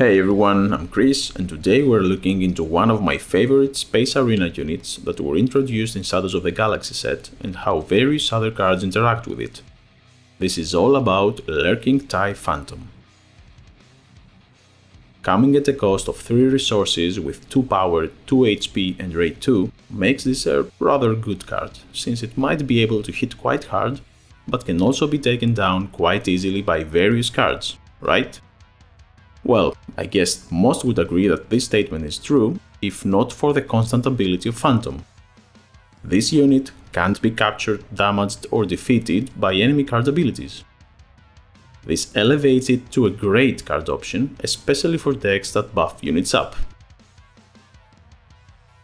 Hey everyone, I'm Chris, and today we're looking into one of my favorite Space Arena units that were introduced in Shadows of the Galaxy set and how various other cards interact with it. This is all about Lurking TIE Phantom. Coming at a cost of 3 resources with 2 power, 2 HP and rate 2 makes this a rather good card, since it might be able to hit quite hard, but can also be taken down quite easily by various cards, right? Well, I guess most would agree that this statement is true, if not for the constant ability of Phantom. This unit can't be captured, damaged or defeated by enemy card abilities. This elevates it to a great card option, especially for decks that buff units up.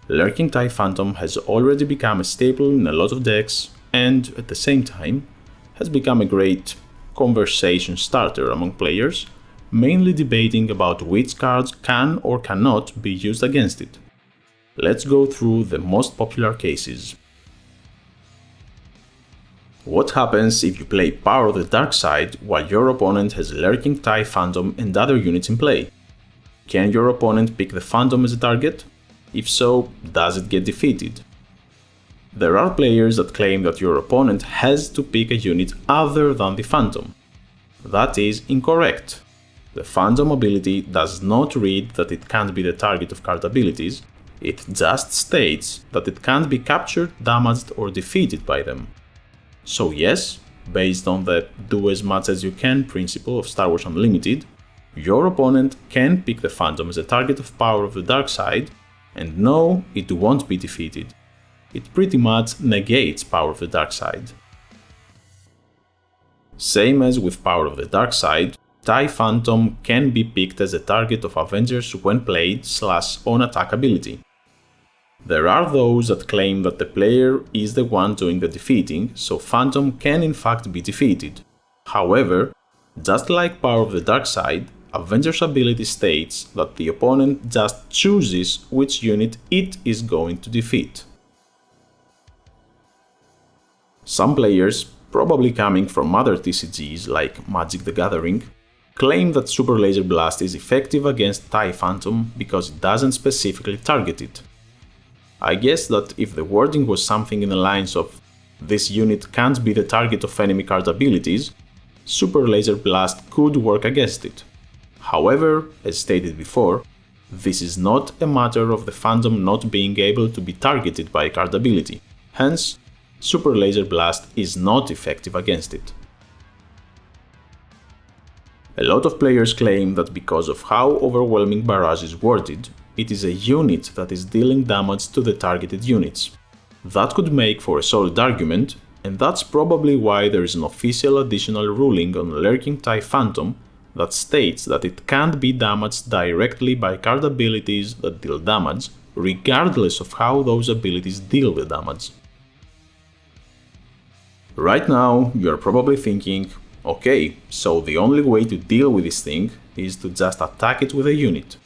Lurking TIE Phantom has already become a staple in a lot of decks and, at the same time, has become a great conversation starter among players, mainly debating about which cards can or cannot be used against it. Let's go through the most popular cases. What happens if you play Power of the Dark Side while your opponent has Lurking TIE Phantom and other units in play? Can your opponent pick the Phantom as a target? If so, does it get defeated? There are players that claim that your opponent has to pick a unit other than the Phantom. That is incorrect. The Phantom ability does not read that it can't be the target of card abilities, it just states that it can't be captured, damaged or defeated by them. So yes, based on the do as much as you can principle of Star Wars Unlimited, your opponent can pick the Phantom as a target of Power of the Dark Side, and no, it won't be defeated. It pretty much negates Power of the Dark Side. Same as with Power of the Dark Side, TIE Phantom can be picked as a target of Avengers when played / on attack ability. There are those that claim that the player is the one doing the defeating, so Phantom can in fact be defeated. However, just like Power of the Dark Side, Avenger's ability states that the opponent just chooses which unit it is going to defeat. Some players, probably coming from other TCGs like Magic the Gathering, claim that Superlaser Blast is effective against TIE Phantom because it doesn't specifically target it. I guess that if the wording was something in the lines of "this unit can't be the target of enemy card abilities", Superlaser Blast could work against it. However, as stated before, this is not a matter of the Phantom not being able to be targeted by a card ability, hence, Superlaser Blast is not effective against it. A lot of players claim that because of how overwhelming Barrage is worded, it is a unit that is dealing damage to the targeted units. That could make for a solid argument, and that's probably why there is an official additional ruling on Lurking TIE Phantom that states that it can't be damaged directly by card abilities that deal damage, regardless of how those abilities deal the damage. Right now, you're probably thinking, okay, so the only way to deal with this thing is to just attack it with a unit.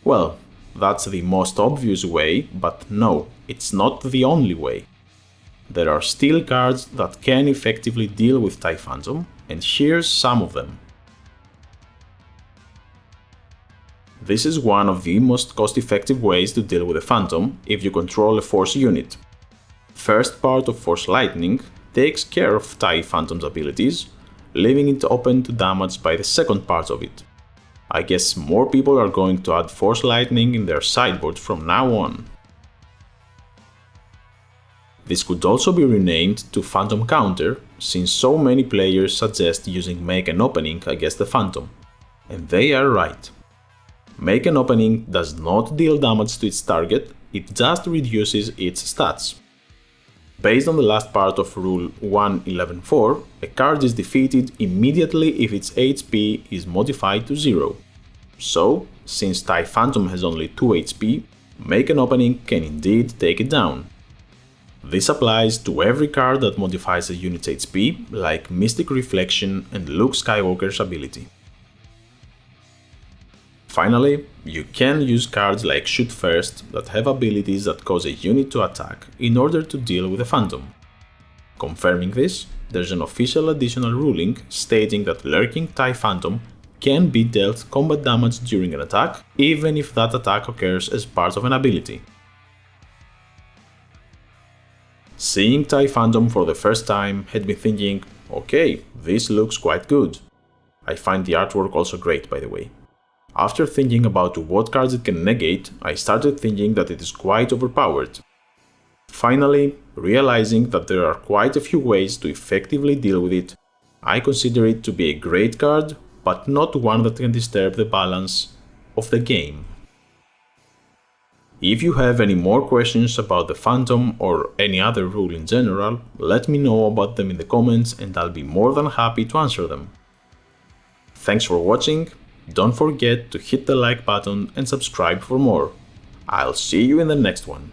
Well, that's the most obvious way, but no, it's not the only way. There are still cards that can effectively deal with TIE Phantom, and here's some of them. This is one of the most cost-effective ways to deal with a Phantom if you control a Force unit. First part of Force Lightning takes care of TIE Phantom's abilities, leaving it open to damage by the second part of it. I guess more people are going to add Force Lightning in their sideboard from now on. This could also be renamed to Phantom Counter, since so many players suggest using Make an Opening against the Phantom. And they are right. Make an Opening does not deal damage to its target, it just reduces its stats. Based on the last part of Rule 1.11.4, a card is defeated immediately if its HP is modified to 0. So, since TIE Phantom has only 2 HP, Make an Opening can indeed take it down. This applies to every card that modifies a unit's HP, like Mystic Reflection and Luke Skywalker's ability. Finally, you can use cards like Shoot First that have abilities that cause a unit to attack in order to deal with a Phantom. Confirming this, there's an official additional ruling stating that Lurking TIE Phantom can be dealt combat damage during an attack, even if that attack occurs as part of an ability. Seeing TIE Phantom for the first time had me thinking, okay, this looks quite good. I find the artwork also great, by the way. After thinking about what cards it can negate, I started thinking that it is quite overpowered. Finally, realizing that there are quite a few ways to effectively deal with it, I consider it to be a great card, but not one that can disturb the balance of the game. If you have any more questions about the Phantom or any other rule in general, let me know about them in the comments and I'll be more than happy to answer them. Thanks for watching, don't forget to hit the like button and subscribe for more. I'll see you in the next one.